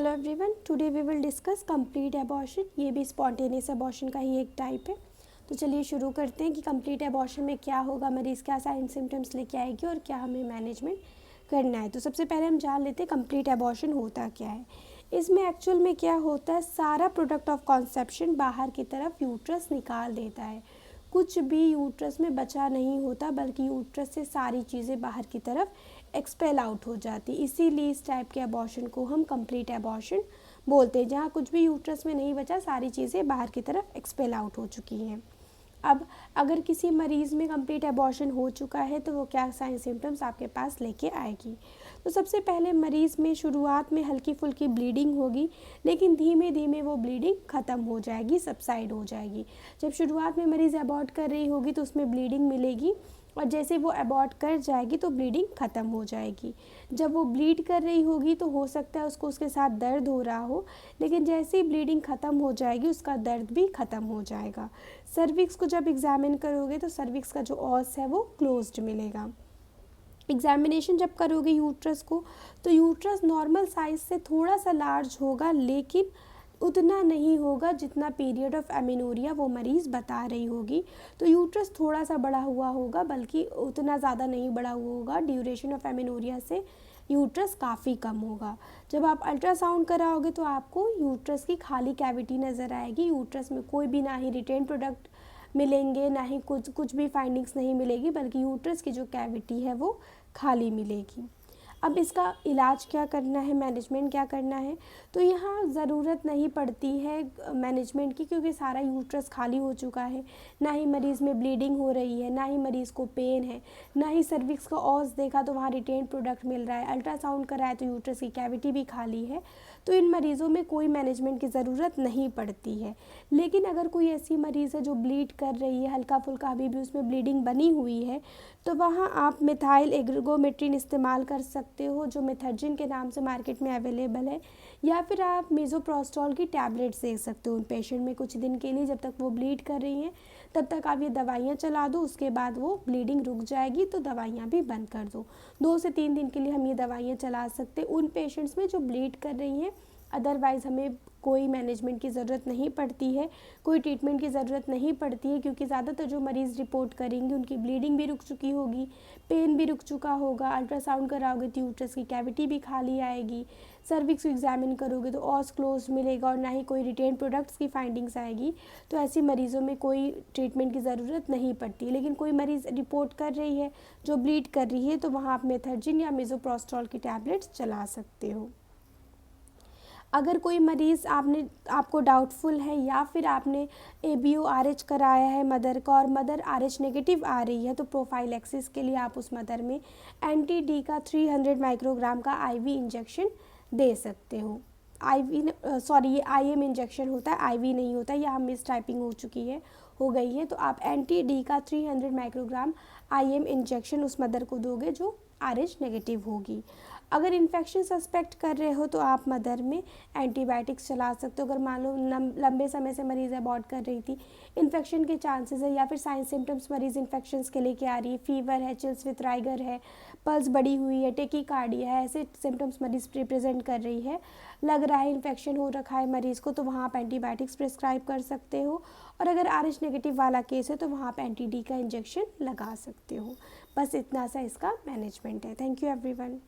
Hello everyone, today we will discuss complete abortion. ये भी spontaneous abortion का ही एक टाइप है। तो चलिए शुरू करते हैं कि कंप्लीट एबॉर्शन में क्या होगा, मरीज़ क्या साइन सिम्टम्स लेके आएगी और क्या हमें मैनेजमेंट करना है। तो सबसे पहले हम जान लेते हैं कंप्लीट एबॉर्शन होता क्या है। इसमें एक्चुअल में क्या होता है, सारा प्रोडक्ट ऑफ कॉन्सेप्शन बाहर की तरफ यूट्रस निकाल देता है। कुछ भी यूट्रस में बचा नहीं होता, बल्कि यूट्रस से सारी चीज़ें बाहर की तरफ एक्सपेल आउट हो जाती। इसीलिए इस टाइप के अबॉर्शन को हम कंप्लीट अबॉर्शन बोलते हैं, जहाँ कुछ भी यूट्रस में नहीं बचा, सारी चीज़ें बाहर की तरफ एक्सपेल आउट हो चुकी हैं। अब अगर किसी मरीज़ में कंप्लीट अबॉर्शन हो चुका है तो वो क्या साइन सिम्टम्स आपके पास लेके आएगी। तो सबसे पहले मरीज़ में शुरुआत में हल्की फुल्की ब्लीडिंग होगी, लेकिन धीमे धीमे वो ब्लीडिंग ख़त्म हो जाएगी, सबसाइड हो जाएगी। जब शुरुआत में मरीज़ अबॉर्ट कर रही होगी तो उसमें ब्लीडिंग मिलेगी, और जैसे वो अबॉर्ट कर जाएगी तो ब्लीडिंग ख़त्म हो जाएगी। जब वो ब्लीड कर रही होगी तो हो सकता है उसको उसके साथ दर्द हो रहा हो, लेकिन जैसे ही ब्लीडिंग ख़त्म हो जाएगी उसका दर्द भी ख़त्म हो जाएगा। सर्विक्स को जब एग्जामिन करोगे तो सर्विक्स का जो ऑस है वो क्लोज्ड मिलेगा। एग्जामिनेशन जब करोगे यूट्रस को तो यूट्रस नॉर्मल साइज से थोड़ा सा लार्ज होगा, लेकिन उतना नहीं होगा जितना पीरियड ऑफ एमेनोरिया वो मरीज़ बता रही होगी। तो यूट्रस थोड़ा सा बड़ा हुआ होगा, बल्कि उतना ज़्यादा नहीं बड़ा हुआ होगा। ड्यूरेशन ऑफ एमेनोरिया से यूट्रस काफ़ी कम होगा। जब आप अल्ट्रासाउंड कराओगे तो आपको यूट्रस की खाली कैविटी नज़र आएगी। यूट्रस में कोई भी ना ही रिटेन प्रोडक्ट मिलेंगे, ना ही कुछ भी फाइंडिंग्स नहीं मिलेगी, बल्कि यूट्रस की जो कैविटी है वो खाली मिलेगी। अब इसका इलाज क्या करना है, मैनेजमेंट क्या करना है, तो यहाँ ज़रूरत नहीं पड़ती है मैनेजमेंट की, क्योंकि सारा यूट्रस खाली हो चुका है। ना ही मरीज़ में ब्लीडिंग हो रही है, ना ही मरीज़ को पेन है, ना ही सर्विक्स का ऑस देखा तो वहाँ रिटेन प्रोडक्ट मिल रहा है, अल्ट्रासाउंड कराया तो यूट्रस की कैविटी भी खाली है। तो इन मरीज़ों में कोई मैनेजमेंट की ज़रूरत नहीं पड़ती है। लेकिन अगर कोई ऐसी मरीज़ है जो ब्लीड कर रही है, हल्का फुल्का अभी भी उसमें ब्लीडिंग बनी हुई है, तो वहाँ आप मिथाइल एग्रिगोमेट्रिन इस्तेमाल कर सकते हो, जो मेथर्जिन के नाम से मार्केट में अवेलेबल है, या फिर आप मेज़ोप्रोस्टॉल की टैबलेट्स दे सकते हो उन पेशेंट में कुछ दिन के लिए। जब तक वो ब्लीड कर रही हैं तब तक आप ये दवाइयाँ चला दो, उसके बाद वो ब्लीडिंग रुक जाएगी तो दवाइयाँ भी बंद कर दो। 2 से 3 दिन के लिए हम ये दवाइयाँ चला सकते हैं उन पेशेंट्स में जो ब्लीड कर रही हैं। अदरवाइज़ हमें कोई मैनेजमेंट की ज़रूरत नहीं पड़ती है, कोई ट्रीटमेंट की ज़रूरत नहीं पड़ती है, क्योंकि ज़्यादातर जो मरीज़ रिपोर्ट करेंगे उनकी ब्लीडिंग भी रुक चुकी होगी, पेन भी रुक चुका होगा। अल्ट्रासाउंड कराओगे तो यूट्रस की कैविटी भी खाली आएगी, सर्विक्स को एग्जामिन करोगे तो ऑस क्लोज मिलेगा, और ना ही कोई रिटेन प्रोडक्ट्स की फाइंडिंग्स आएगी। तो ऐसी मरीज़ों में कोई ट्रीटमेंट की ज़रूरत नहीं पड़ती। लेकिन कोई मरीज़ रिपोर्ट कर रही है जो ब्लीड कर रही है, तो वहाँ आप मेथर्जिन या मेज़ोप्रोस्टॉल की टैबलेट्स चला सकते हो। अगर कोई मरीज़ आपको डाउटफुल है, या फिर आपने ABO RH कराया है मदर का और मदर RH नेगेटिव आ रही है, तो प्रोफाइलैक्सिस के लिए आप उस मदर में एंटी-D का 300 माइक्रोग्राम का IV इंजेक्शन दे सकते हो। ये IM इंजेक्शन होता है, IV नहीं होता, यहाँ मिस टाइपिंग हो गई है। तो आप एंटी-D का 300 माइक्रोग्राम IM इंजेक्शन उस मदर को दोगे जो RH नेगेटिव होगी। अगर इन्फेक्शन सस्पेक्ट कर रहे हो तो आप मदर में एंटीबायोटिक्स चला सकते हो। अगर मान लो लंबे समय से मरीज़ अबॉर्ट कर रही थी, इन्फेक्शन के चांसेस है, या फिर साइन सिम्टम्स मरीज़ इन्फेक्शंस के लेके आ रही है, फीवर है, चिल्स विथ राइगर है, पल्स बढ़ी हुई है, टेकीकार्डिया है, ऐसे सिम्टम्स मरीज़ रिप्रेजेंट कर रही है, लग रहा है इन्फेक्शन हो रखा है मरीज़ को, तो वहाँ आप एंटीबायोटिक्स प्रिस्क्राइब कर सकते हो। और अगर RH नेगेटिव वाला केस है तो वहाँ आप एंटी-D का इंजेक्शन लगा सकते हो। बस इतना सा इसका मैनेजमेंट है। Thank you everyone.